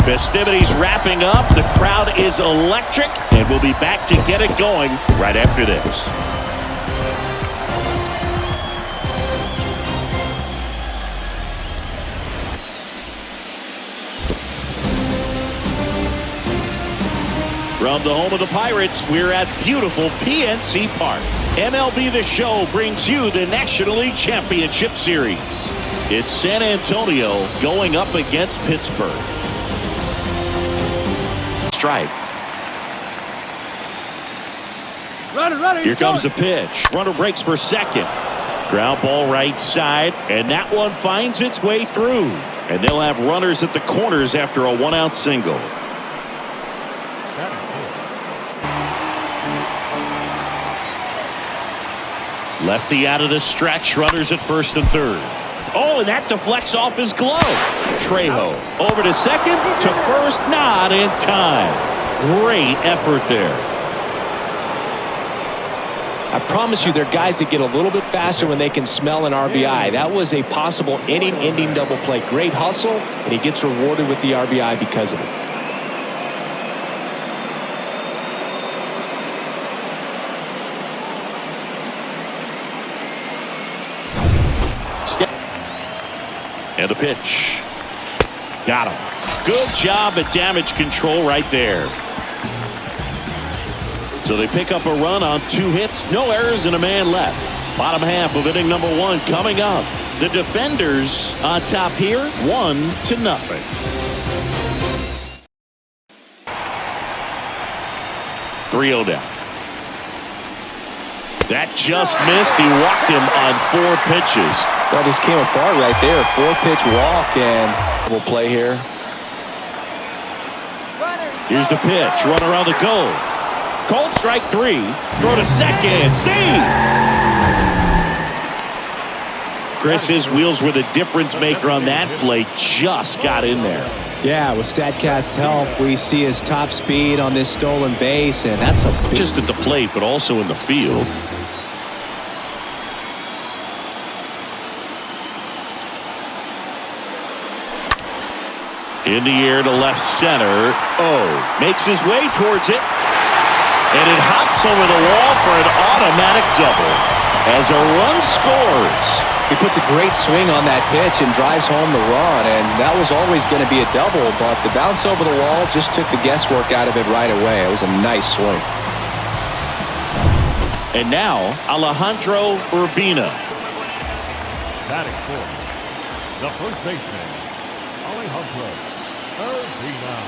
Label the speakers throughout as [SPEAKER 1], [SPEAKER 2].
[SPEAKER 1] Festivities wrapping up. The crowd is electric, and we'll be back to get it going right after this. From the home of the Pirates, we're at beautiful PNC Park. MLB The Show brings you the National League Championship Series. It's San Antonio going up against Pittsburgh. Strike.
[SPEAKER 2] Runner,
[SPEAKER 1] here comes the pitch. Runner breaks for second. Ground ball right side, and that one finds its way through. And they'll have runners at the corners after a one-out single. Lefty out of the stretch, runners at first and third. Oh, and that deflects off his glove. Trejo over to second, to first, not in time. Great effort there.
[SPEAKER 3] I promise you, there are guys that get a little bit faster when they can smell an RBI. That was a possible inning-ending double play. Great hustle, and he gets rewarded with the RBI because of it.
[SPEAKER 1] And the pitch. Got him. Good job at damage control right there. So they pick up a run on 2 hits, no errors, and a man left. Bottom half of inning number 1 coming up. The defenders on top here, 1-0. .3-0 down. That just missed. He walked him on 4 pitches.
[SPEAKER 3] That just came apart right there. 4-pitch walk, and we'll play here.
[SPEAKER 1] Here's the pitch. Run around the goal. Cold strike 3. Throw to second. Save! Chris, his wheels were the difference maker on that play. Just got in there.
[SPEAKER 3] Yeah, with StatCast's help, we see his top speed on this stolen base, and that's a big...
[SPEAKER 1] Just at the plate, but also in the field. In the air to left center. Oh, makes his way towards it. And it hops over the wall for an automatic double as a run scores.
[SPEAKER 3] He puts a great swing on that pitch and drives home the run, and that was always going to be a double, but the bounce over the wall just took the guesswork out of it right away. It was a nice swing.
[SPEAKER 1] And now, Alejandro Urbina.
[SPEAKER 2] Batting fourth, the first baseman, Alejandro Urbina.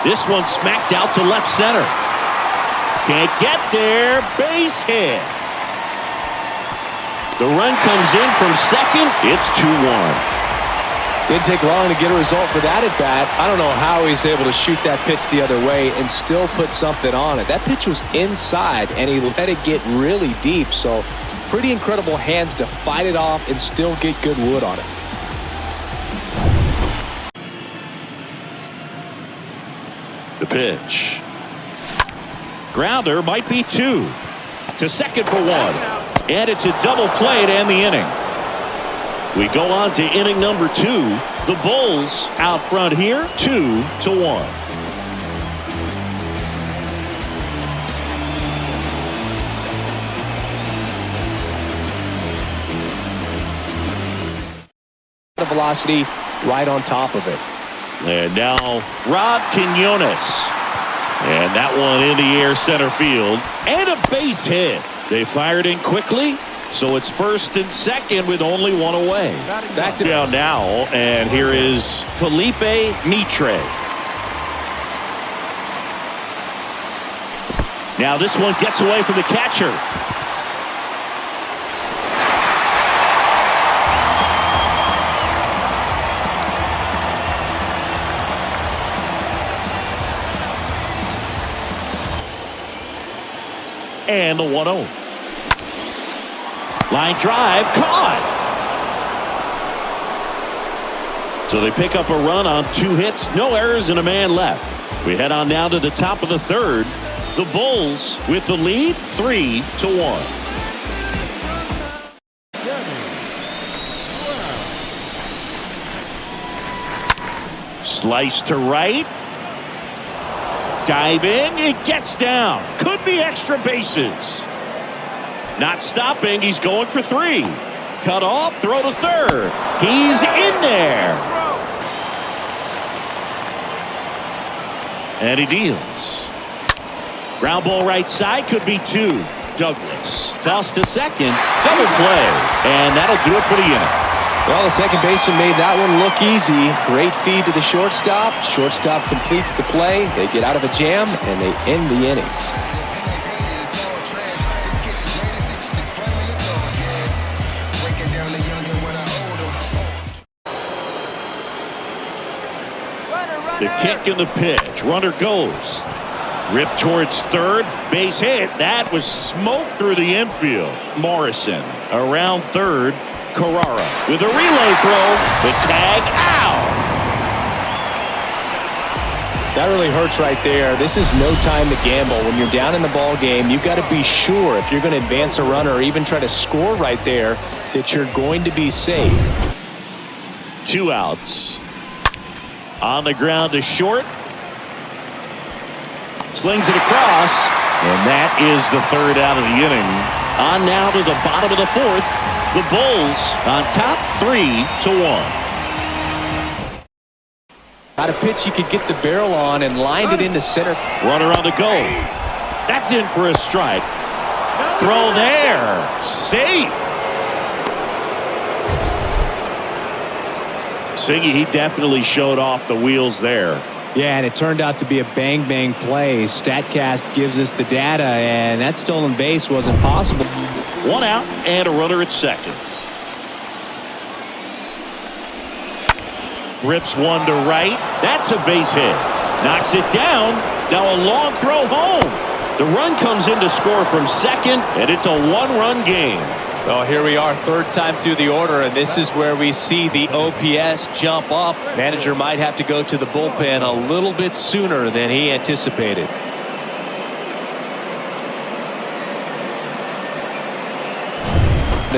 [SPEAKER 1] This one smacked out to left center. Can't get there. Base hit. The run comes in from second. It's 2-1.
[SPEAKER 3] Didn't take long to get a result for that at bat. I don't know how he's able to shoot that pitch the other way and still put something on it. That pitch was inside, and he let it get really deep. So pretty incredible hands to fight it off and still get good wood on it.
[SPEAKER 1] The pitch. Grounder might be 2. To second for 1. And it's a double play to end the inning. We go on to inning number 2. The Bulls out front here, 2-1.
[SPEAKER 3] The velocity right on top of it.
[SPEAKER 1] And now Rob Quinones. And that one in the air center field. And a base hit. They fired in quickly. So it's first and second with only 1 away. Back to down now. And here is Felipe Mitre. Now this one gets away from the catcher. And the 1-0. Line drive, caught. So they pick up a run on 2 hits, no errors, and a man left. We head on down to the top of the third. The Bulls with the lead, 3-1. Slice to right. Diving, it gets down. Could be extra bases. Not stopping, he's going for 3. Cut off, throw to third. He's in there. And he deals. Ground ball right side, could be 2. Douglas. Toss to second. Double play. And that'll do it for the inning.
[SPEAKER 3] Well, the second baseman made that one look easy. Great feed to the shortstop. Shortstop completes the play. They get out of a jam, and they end the inning.
[SPEAKER 1] The kick and the pitch. Runner goes. Ripped towards third. Base hit. That was smoke through the infield. Morrison around third. Carrara with a relay throw. The tag out.
[SPEAKER 3] That really hurts right there. This is no time to gamble. When you're down in the ball game, you've got to be sure if you're going to advance a runner or even try to score right there that you're going to be safe.
[SPEAKER 1] 2 outs. On the ground to short. Slings it across. And that is the 3rd out of the inning. On now to the bottom of the 4th. The Bulls on top 3-1.
[SPEAKER 3] Got a pitch you could get the barrel on and lined it into center.
[SPEAKER 1] Runner on the go. That's in for a strike. Throw there. Safe. Siggy, he definitely showed off the wheels there.
[SPEAKER 3] Yeah, and it turned out to be a bang-bang play. StatCast gives us the data, and that stolen base wasn't possible.
[SPEAKER 1] 1 out and a runner at second. Rips one to right. That's a base hit. Knocks it down. Now a long throw home. The run comes in to score from second, and it's a 1-run game.
[SPEAKER 3] Well, here we are, 3rd time through the order, and this is where we see the OPS jump up. Manager might have to go to the bullpen a little bit sooner than he anticipated.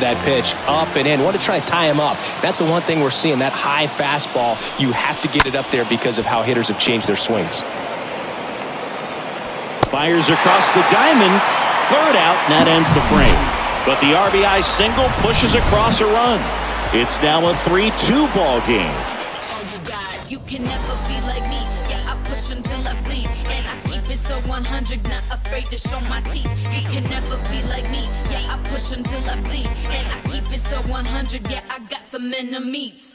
[SPEAKER 3] That pitch up and in. Want to try to tie him up. That's the one thing we're seeing, that high fastball. You have to get it up there because of how hitters have changed their swings.
[SPEAKER 1] Fires across the diamond. 3rd out, and that ends the frame. But the RBI single pushes across a run. It's now a 3-2 ball game.
[SPEAKER 4] You can never be like me. Yeah, I push until I bleed, and I keep it so 100, not afraid to show my teeth. You can never be like me. Yeah, I push until I bleed, and I keep it so 100. Yeah, I got some enemies.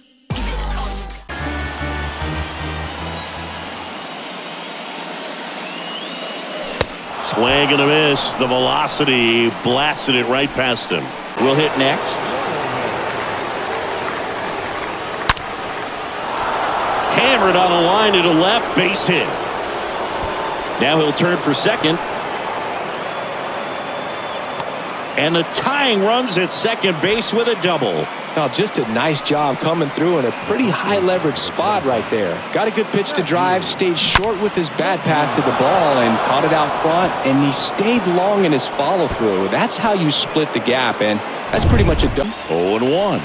[SPEAKER 1] Swing and a miss. The velocity blasted it right past him. We'll hit next. Hammered on the line to the left, base hit. Now he'll turn for second. And the tying runs at second base with a double.
[SPEAKER 3] Now, just a nice job coming through in a pretty high leverage spot right there. Got a good pitch to drive, stayed short with his bat path to the ball and caught it out front, and he stayed long in his follow through. That's how you split the gap, and that's pretty much a done.
[SPEAKER 1] 0-1.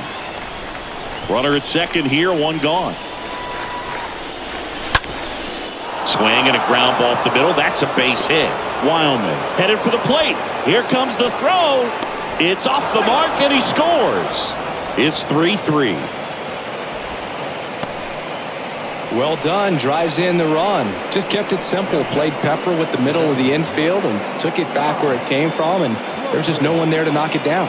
[SPEAKER 1] Runner at second here, 1 gone. Swing and a ground ball up the middle. That's a base hit. Wildman headed for the plate. Here comes the throw. It's off the mark and he scores. It's 3-3.
[SPEAKER 3] Well done. Drives in the run. Just kept it simple. Played pepper with the middle of the infield and took it back where it came from, and there's just no one there to knock it down.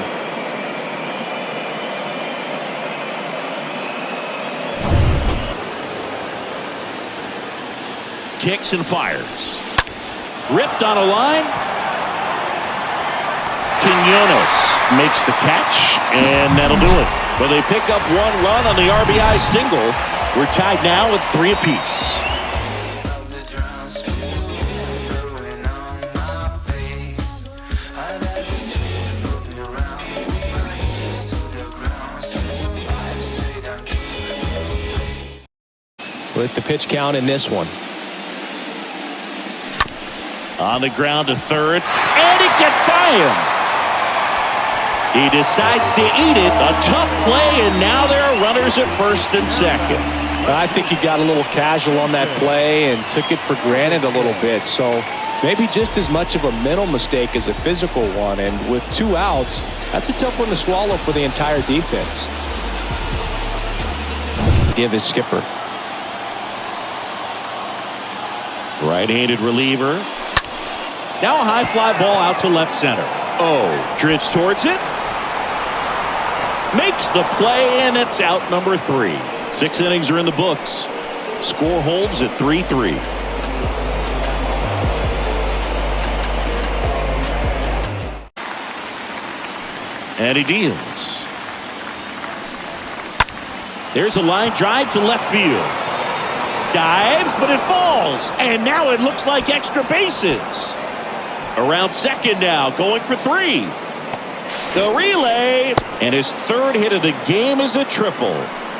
[SPEAKER 1] Kicks and fires. Ripped on a line. Quinones makes the catch, and that'll do it. Well, they pick up 1 run on the RBI single. We're tied now at 3 apiece.
[SPEAKER 3] With the pitch count in this one.
[SPEAKER 1] On the ground to third, and it gets by him. He decides to eat it. A tough play, and now there are runners at first and second.
[SPEAKER 3] I think he got a little casual on that play and took it for granted a little bit. So maybe just as much of a mental mistake as a physical one. And with 2 outs, that's a tough one to swallow for the entire defense. Give his skipper.
[SPEAKER 1] Right-handed reliever. Now a high fly ball out to left center. Oh, drifts towards it. Makes the play, and it's out number 3. 6 innings are in the books. Score holds at 3-3. And he deals. There's a line drive to left field. Dives, but it falls. And now it looks like extra bases. Around second now, going for 3. The relay, and his 3rd hit of the game is a triple.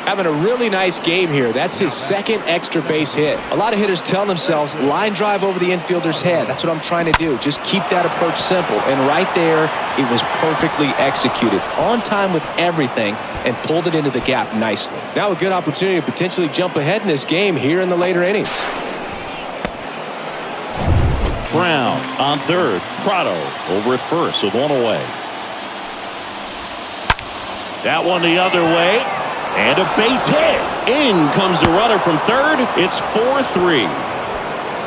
[SPEAKER 3] Having a really nice game here. That's his 2nd extra base hit. A lot of hitters tell themselves, line drive over the infielder's head. That's what I'm trying to do. Just keep that approach simple. And right there, it was perfectly executed. On time with everything, and pulled it into the gap nicely. Now a good opportunity to potentially jump ahead in this game here in the later innings.
[SPEAKER 1] Brown on third. Prado over at first with 1 away. That one the other way. And a base hit. In comes the runner from third. It's 4-3.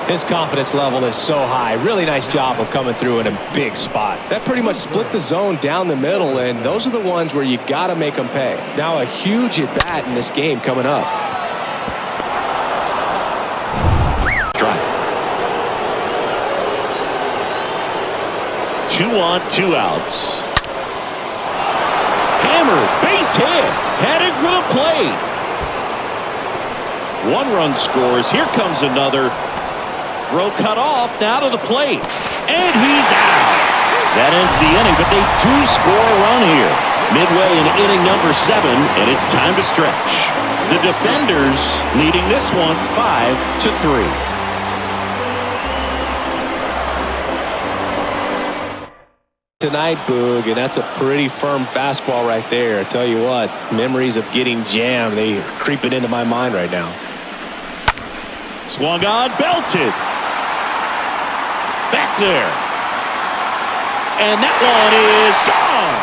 [SPEAKER 3] His confidence level is so high. Really nice job of coming through in a big spot. That pretty much split the zone down the middle, and those are the ones where you got to make them pay. Now a huge at-bat in this game coming up.
[SPEAKER 1] Try. 2 on, 2 outs. Hammered, base hit, heading for the plate. 1 run scores. Here comes another. Throw cut off, now to the plate. And he's out. That ends the inning, but they do score a run here. Midway in inning number 7, and it's time to stretch. The defenders leading this one 5-3.
[SPEAKER 3] Tonight, Boog, and that's a pretty firm fastball right there. I tell you what, memories of getting jammed, they are creeping into my mind right now.
[SPEAKER 1] Swung on, belted. Back there. And that one is gone.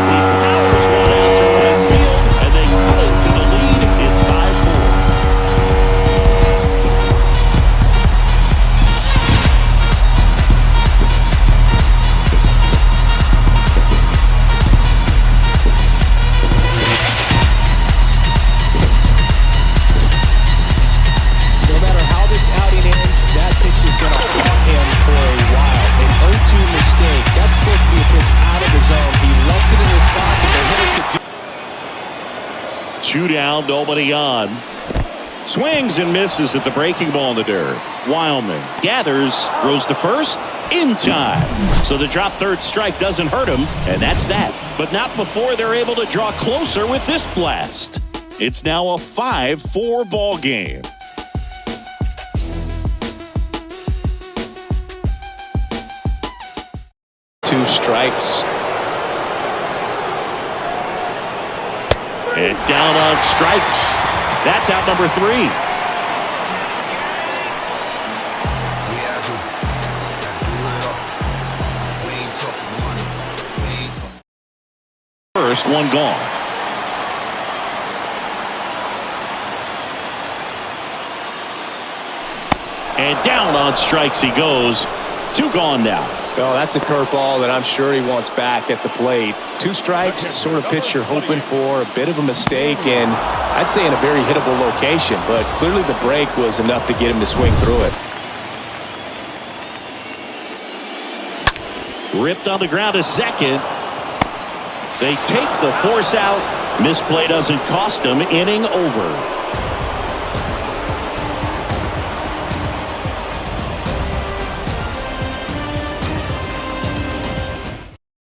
[SPEAKER 1] He powers one out to right field, and they cut it to the lead. It's 5-4.
[SPEAKER 3] No matter how this outing ends, that pitch is going to haunt him for a while. An 0-2 mistake. That's supposed to be a pitch out of the zone. He left it in the spot that the hitter could do.
[SPEAKER 1] 2 down, nobody on. Swings and misses at the breaking ball in the dirt. Wildman gathers, throws to first, in time. So the drop third strike doesn't hurt him, and that's that. But not before they're able to draw closer with this blast. It's now a 5-4 ball game.
[SPEAKER 3] Two strikes.
[SPEAKER 1] And down on strikes. That's out number 3. First one gone. And down on strikes he goes. 2 gone now.
[SPEAKER 3] Well, that's a curveball that I'm sure he wants back at the plate. 2 strikes, sort of pitch you're hoping for, a bit of a mistake, and I'd say in a very hittable location, but clearly the break was enough to get him to swing through it.
[SPEAKER 1] Ripped on the ground to second. They take the force out. Misplay doesn't cost them. Inning over.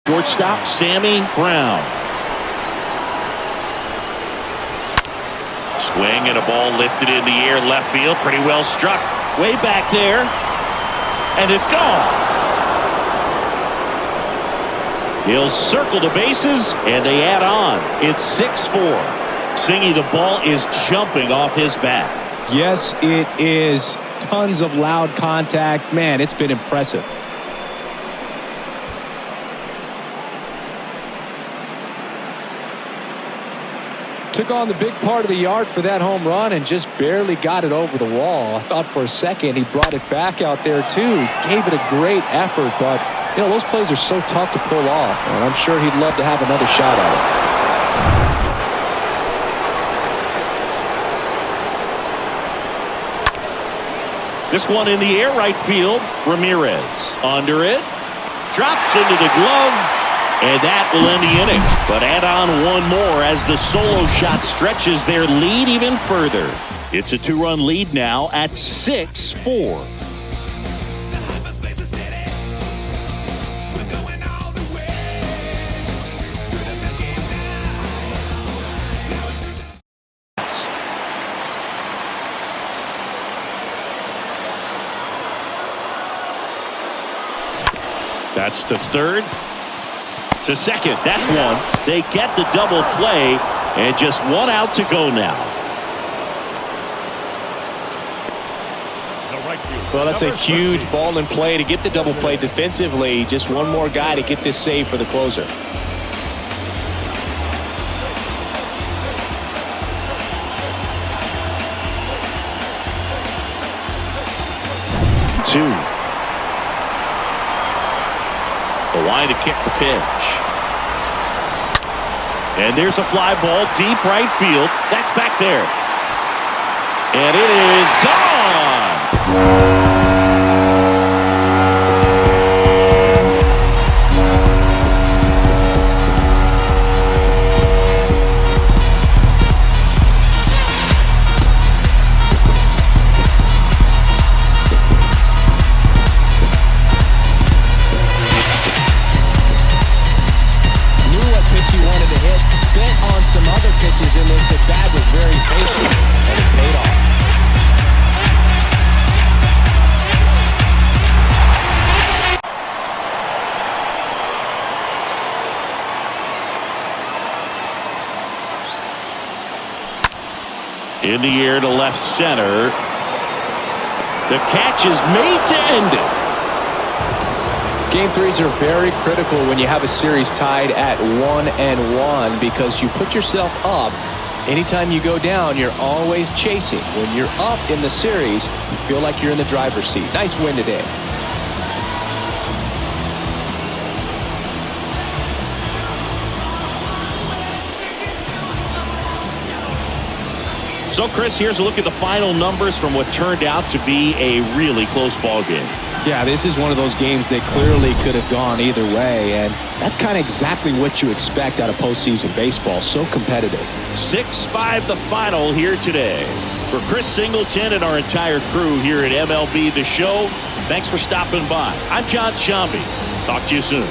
[SPEAKER 1] Shortstop Sammy Brown. Swing and a ball lifted in the air left field. Pretty well struck. Way back there. And it's gone. He'll circle the bases and they add on. It's 6-4. Singy, the ball is jumping off his bat.
[SPEAKER 3] Yes, it is. Tons of loud contact. Man, it's been impressive. Took on the big part of the yard for that home run and just barely got it over the wall. I thought for a second he brought it back out there too. Gave it a great effort, but you know, those plays are so tough to pull off, and I'm sure he'd love to have another shot at
[SPEAKER 1] it. This one in the air, right field. Ramirez under it. Drops into the glove. And that will end the inning. But add on one more as the solo shot stretches their lead even further. It's a 2-run lead now at 6-4. That's to third. To second. That's one. They get the double play, and just one out to go now.
[SPEAKER 3] Well, that's a huge ball in play to get the double play defensively. Just one more guy to get this save for the closer.
[SPEAKER 1] Two. The line to kick the pitch. And there's a fly ball deep right field. That's back there. And it is gone. In the air to left center. The catch is made to end it.
[SPEAKER 3] Game threes are very critical when you have a series tied at 1-1 because you put yourself up. Anytime you go down, you're always chasing. When you're up in the series, you feel like you're in the driver's seat. Nice win today.
[SPEAKER 1] So, Chris, here's a look at the final numbers from what turned out to be a really close ball game.
[SPEAKER 3] Yeah, this is one of those games that clearly could have gone either way, and that's kind of exactly what you expect out of postseason baseball. So competitive.
[SPEAKER 1] 6-5 the final here today. For Chris Singleton and our entire crew here at MLB The Show, thanks for stopping by. I'm John Shambi. Talk to you soon.